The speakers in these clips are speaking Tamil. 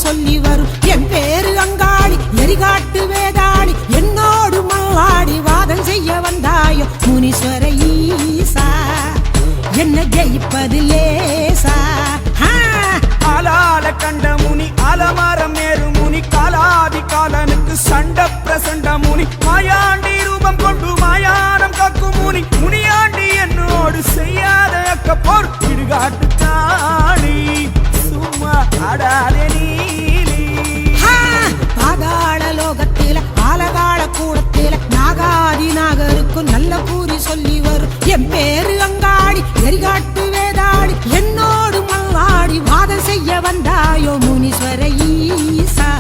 சொல்லி வரும் என் பேரு அங்காளி எரிகாட்டு வேதாளி என்னோடு மல்லாடி வாதம் செய்ய வந்தாயோ முனீஸ்வர ஈசா என்ன ஜெயிப்பது லேசா ஆளால கண்ட முனி அலமரம் ஏறு முனி காலாதி காலனுக்கு சண்ட பிரசண்ட முனி மாயாண்டி ரூபம் கொண்டு மாயானம் காக்கும் முனி முனியாண்டி என்னோடு செய்யாத அக்கப்போர் இடுகாட்டு தாடி சும்மா அடாதே நீலி பாதாள லோகத்தில ஆலகால கூடத்தில நாகாதி நாகருக்கும் நல்ல கூறி சொல்லி வரும் என் பேரு அங்காளி எரிகாட்டு வேதாளி என்னோடு மல்லாடி வாதம் செய்ய வந்தாயோ முனீஸ்வர ஈசா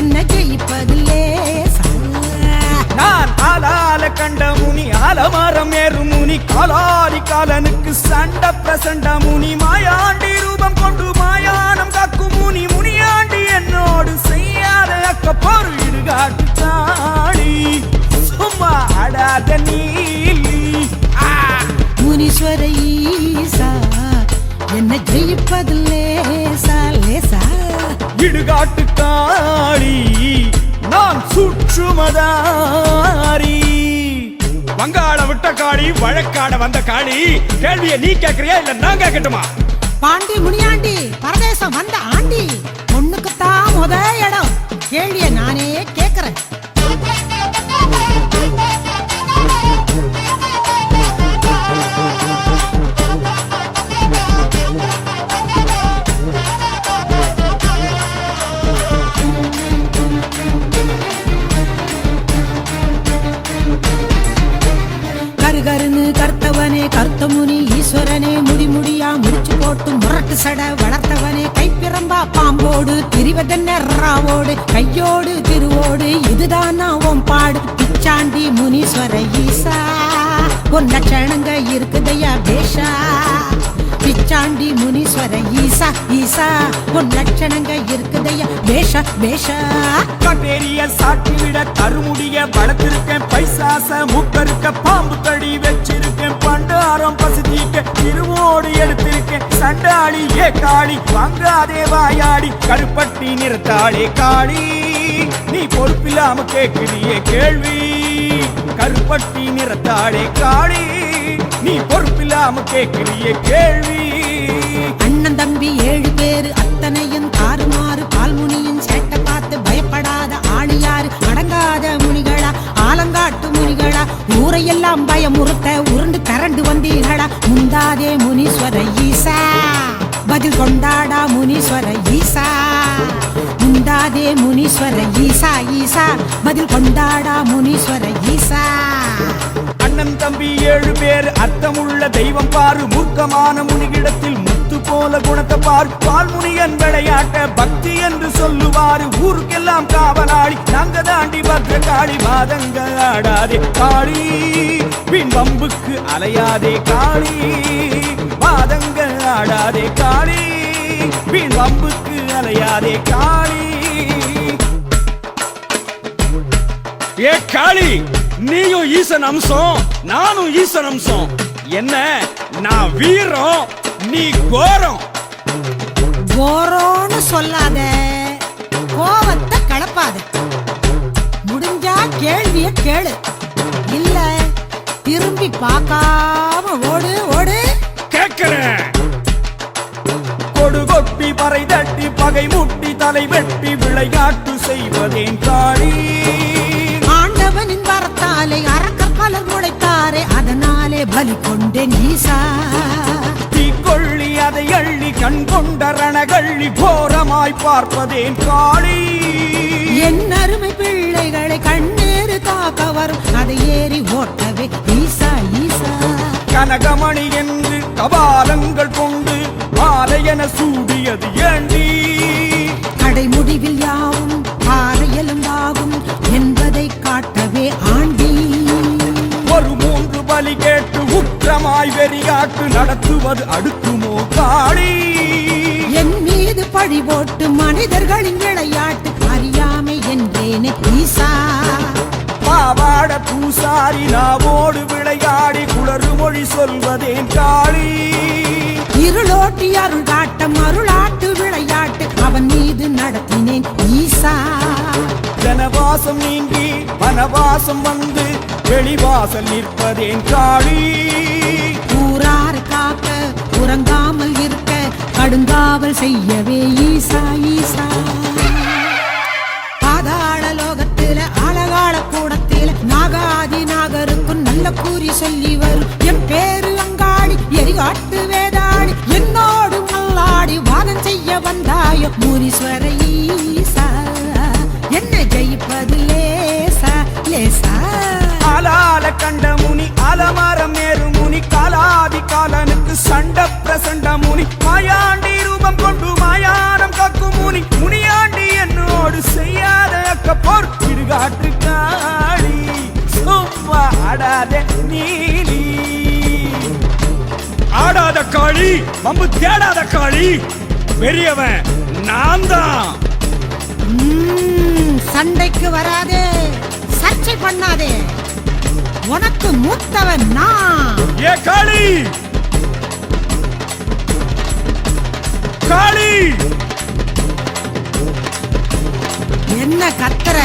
என்ன ஜெயிப்பது லேசா நான் ஆளால கண்ட முனி ஆலமரம் ஏறு முனி காலாதி காலனுக்கு சண்ட பிரசண்ட முனி மாயாண்டி ரூபம் கொண்டு மாயானம் காக்கும் முனி முனியாண்டி என்னோடு செய்யாத அக்கப்போர் இடுகாட்டு தாடி சும்மா அடாத நீலி முனீஸ்வர ஈசா என்ன ஜெயிப்பது லேசா லேசா இடுகாட்டு காளி நான் சுற்றுமதாரி வங்காள விட்ட காளி வழக்காட வந்த காளி கேள்வியை நீ கேக்குறியா இல்ல நான் கேட்கட்டுமா பாண்டி முனியாண்டி பரதேசம் வந்த ஆண்டி பொண்ணுக்குத்தான் முத இடம் கேள்விய நானே கேக்குறேன் கருகருன்னு கர்த்தவனே கர்த்தமுனி ஈஸ்வரனே முடிமுடியா முடிச்சு போட்டு முரட்டு சட வளர்த்தவனே கைப்பிரம்பா பாம்போடு திரிவதென்ன ராவோடு கையோடு திருவோடு இதுதான் ஓம் பாடு பிச்சாண்டி முனீஸ்வர ஈசா ஒரு லட்சணங்க இருக்குதையா பேஷா பிச்சாண்டி முனீஸ்வர ஈசா ஈசா ஒரு லட்சணங்க இருக்குதையா பேஷா பேஷா கட்டேரிய சாட்டி விட கருமுடிய வளர்த்திருக்கேன் பைசாச மூக்கருக்க பாம்பு கடி வச்சிருக்கேன் பண்டாரம் பசுதிக்க திருவோடு எடுத்திருக்கேன் சண்டாளி ஏ காளி வாங்காதே வாயாடி கருப்பட்டி நிறத்தாளே காளி நீ பொறுப்பில்லாம கேட்கிறியே கேள்வி கருப்பட்டி நிறத்தாளே காளி நீ பொறுப்பில்லாம கேட்கிறியே கேள்வி அண்ணன் தம்பி 7 பேரு அத்தனையும் தாறுமாறு பால்முனியின் சேட்டை பார்த்து பயப்படாத ஆணியாரு அடங்காத முனிகளா ஆலங்காட்டு முனிகளா ஊரையெல்லாம் பயமுறுத்த உருண்டு கரண்டு வந்தீர்களா முந்தாதே முனீஸ்வர ஈசா பதில் கொண்டாடா முனீஸ்வர ஈசா முந்தாதே முனீஸ்வர ஈசா ஈசா பதில் கொண்டாடா முனீஸ்வர ஈசா அண்ணன் தம்பி 7 பேர் அர்த்தமுள்ள தெய்வம் பாரு மூர்க்கமான முனிகிடத்தில் முத்து போல குணத்தை பார் பால்முனியன் விளையாட்ட பக்தி என்று சொல்லுவாரு ஊருக்கெல்லாம் காவலாளி நாங்க தாண்டி பத்ரகாளி வாதங்க ஆடாதே காளி பின் வம்புக்கு அலையாதே காளி வாதங்க ஆடாதே காளி பின் வம்புக்கு அலையாதே காளி ஏ காளி நீயும் ஈசன் அம்சம் நானும் ஈசன் அம்சம் என்ன நான் வீரம் நீ கோரம் கோரோன்னு சொல்லாத கோவத்தை கலப்பாத முடிஞ்சா கேள்விய கேளு இல்ல திரும்பி பார்க்காம ஓடு ஓடு கேட்கிறேன் கொடு கொட்டி பறை தட்டி பகை முட்டி தலை வெட்டி விளையாட்டு செய்வதேன் காளி ஆண்டவனின் வரத்தாலே அரக்கர் பலர் முளைத்தாரே அதனாலே பலி கொண்டேன் ஈசா தீக்கொள்ளி அதை அள்ளி கண் கொண்ட ரணகள்ளி கோரமாய் பார்ப்பதேன் காளி என் அருமை பிள்ளைகளை கண்ணீரு காக்க வரும் அதை ஏறி ஓட்டவே ஈசா ஈசா கனகமணி என்று கபாலங்கள் கொண்டு மாலையென சூடியது ஏண்டி கடை முடிவில் யாவும் பாறையெலும்பாகும் என்பதை காட்டவே ஆண்டி ஒரு 3 பலி கேட்டு உக்கிரமாய் வெறியாட்டு நடத்துவது அடுக்குமோ காளி என் மீது பழி போட்டு மனிதர்களின் விளையாட்டு அறியாமை என்றேனே ஈசா பாவாட பூசாரி நாவோடு விளையாடி குளறு மொழி சொல்வதேன் காளி இருளோட்டி அருள் காட்டம் அருளாட்டு விளையாட்டு அவன் மீது சொன்னேன் ஈசா. ஜனவாசம் நீங்கி வனவாசம் வந்து வெளிவாசல் நிற்பதேன் காளி. ஊராறு காக்க உறங்காமல் இருக்க கடுங்காவல் செய்யவே ஈசா ஈசா. பாதாள லோகத்தில அழகாள கூடத்தில நாகாதி நாகருக்கும் நல்ல கூறி சொல்லி வரும் என் பேரு அங்காடி எரிகாட்டு வேதாடி. என்னோடு மல்லாடி வாதம் செய்ய வந்தாயோ முனீஸ்வர ஈசா. என்ன ஜெயிப்பது லேசா லேசா. ஆளால கண்ட முனி அலமரம் ஏறு முனி காலாதி காலனுக்கு சண்ட பிரசண்ட முனி மாயாண்டி ரூபம் கொண்டு மாயானம் காக்கும் முனி முனியாண்டி என்னோடு செய்யாத அக்கப்போர் இடுகாட்டு காளி. சும்மா ஆடாத நீலி. ஆடாத காளி மம்பு தேடாத காளி. பெரியவன் நான் தான். சண்டைக்கு வராதே, சர்ச்சை பண்ணாதே, உனக்கு மூத்தவன் நான். ஏ காளி காளி. என்ன கத்துற?